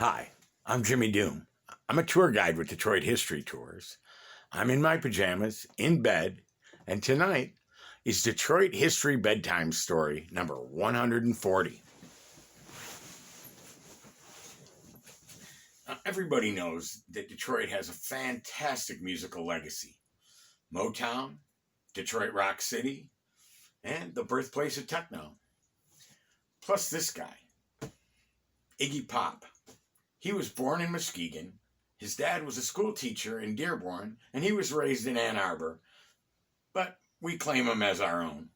Hi, I'm Jimmy Doom. I'm a tour guide with Detroit History Tours. I'm in my pajamas, in bed, and tonight is Detroit History Bedtime Story number 140. Now, everybody knows that Detroit has a fantastic musical legacy. Motown, Detroit Rock City, and the birthplace of techno. Plus this guy, Iggy Pop. He was born in Muskegon. His dad was a school teacher in Dearborn, and he was raised in Ann Arbor, but we claim him as our own.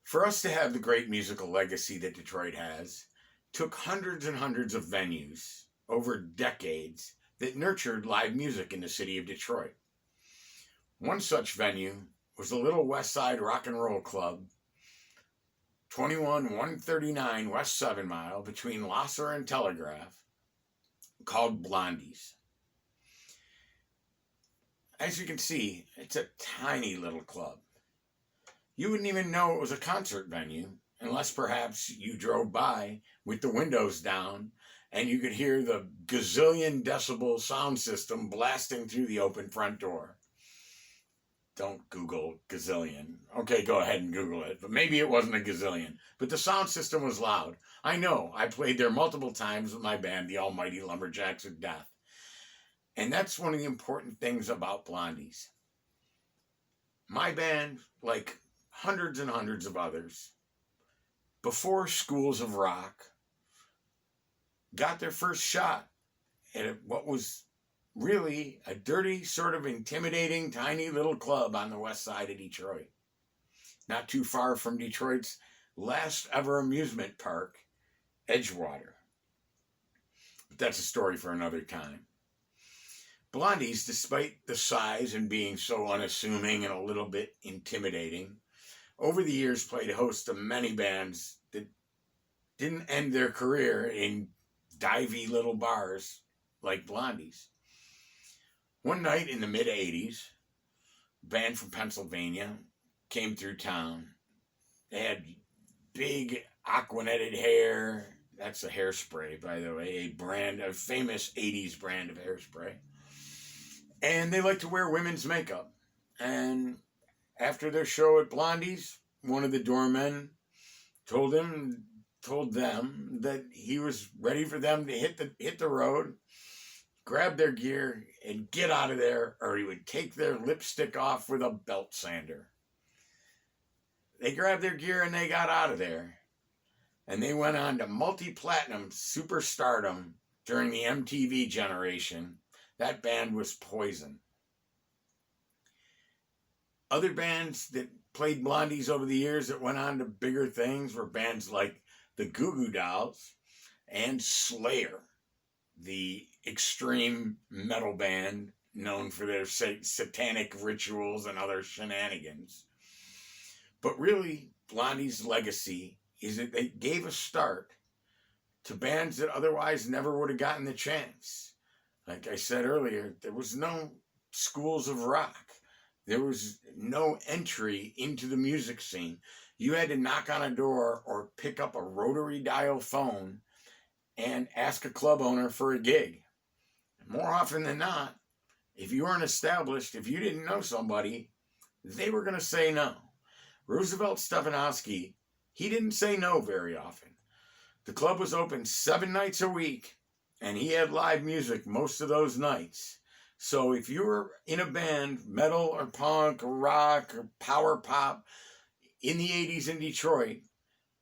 For us to have the great musical legacy that Detroit has, took hundreds and hundreds of venues over decades that nurtured live music in the city of Detroit. One such venue was the Little West Side Rock and Roll Club, 21139 West 7 Mile between Losser and Telegraph, called Blondie's. As you can see, it's a tiny little club. You wouldn't even know it was a concert venue unless perhaps you drove by with the windows down and you could hear the gazillion decibel sound system blasting through the open front door. Don't Google gazillion. Okay, go ahead and Google it. But maybe it wasn't a gazillion. But the sound system was loud. I know. I played there multiple times with my band, the Almighty Lumberjacks of Death. And that's one of the important things about Blondie's. My band, like hundreds and hundreds of others, before Schools of Rock, got their first shot at what was really a dirty, sort of intimidating, tiny little club on the west side of Detroit. Not too far from Detroit's last ever amusement park, Edgewater. But that's a story for another time. Blondie's, despite the size and being so unassuming and a little bit intimidating, over the years played host to many bands that didn't end their career in divey little bars like Blondie's. One night in the mid-'80s, a band from Pennsylvania came through town. They had big aquanetted hair. That's a hairspray, by the way, a famous 80s brand of hairspray. And they like to wear women's makeup. And after their show at Blondie's, one of the doormen told them that he was ready for them to hit the road, grab their gear, and get out of there, or he would take their lipstick off with a belt sander. They grabbed their gear and they got out of there. And they went on to multi-platinum superstardom during the MTV generation. That band was Poison. Other bands that played Blondie's over the years that went on to bigger things were bands like the Goo Goo Dolls and Slayer, the extreme metal band known for their satanic rituals and other shenanigans. But really, Blondie's legacy is that they gave a start to bands that otherwise never would have gotten the chance. Like I said earlier, there was no schools of rock. There was no entry into the music scene. You had to knock on a door or pick up a rotary dial phone and ask a club owner for a gig. More often than not, if you weren't established, if you didn't know somebody, they were going to say no. Roosevelt Stefanowski, he didn't say no very often. The club was open 7 nights a week, and he had live music most of those nights. So if you were in a band, metal or punk or rock or power pop, in the 80s in Detroit,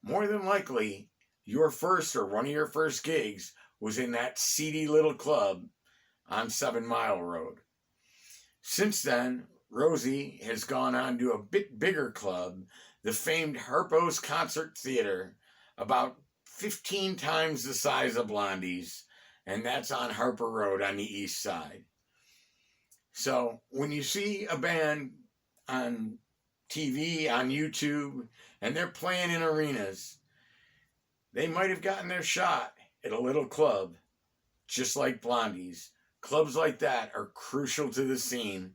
more than likely, your first or one of your first gigs was in that seedy little club on 7 Mile Road. Since then, Rosie has gone on to a bit bigger club, the famed Harpo's Concert Theater, about 15 times the size of Blondie's, and that's on Harper Road on the east side. So when you see a band on TV, on YouTube, and they're playing in arenas, they might have gotten their shot at a little club, just like Blondie's. Clubs like that are crucial to the scene,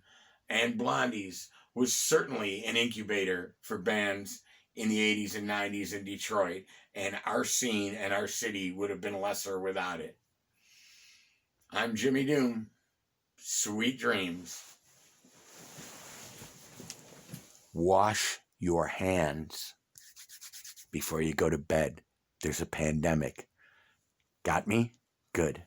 and Blondie's was certainly an incubator for bands in the 80s and 90s in Detroit, and our scene and our city would have been lesser without it. I'm Jimmy Doom. Sweet dreams. Wash your hands before you go to bed. There's a pandemic. Got me? Good.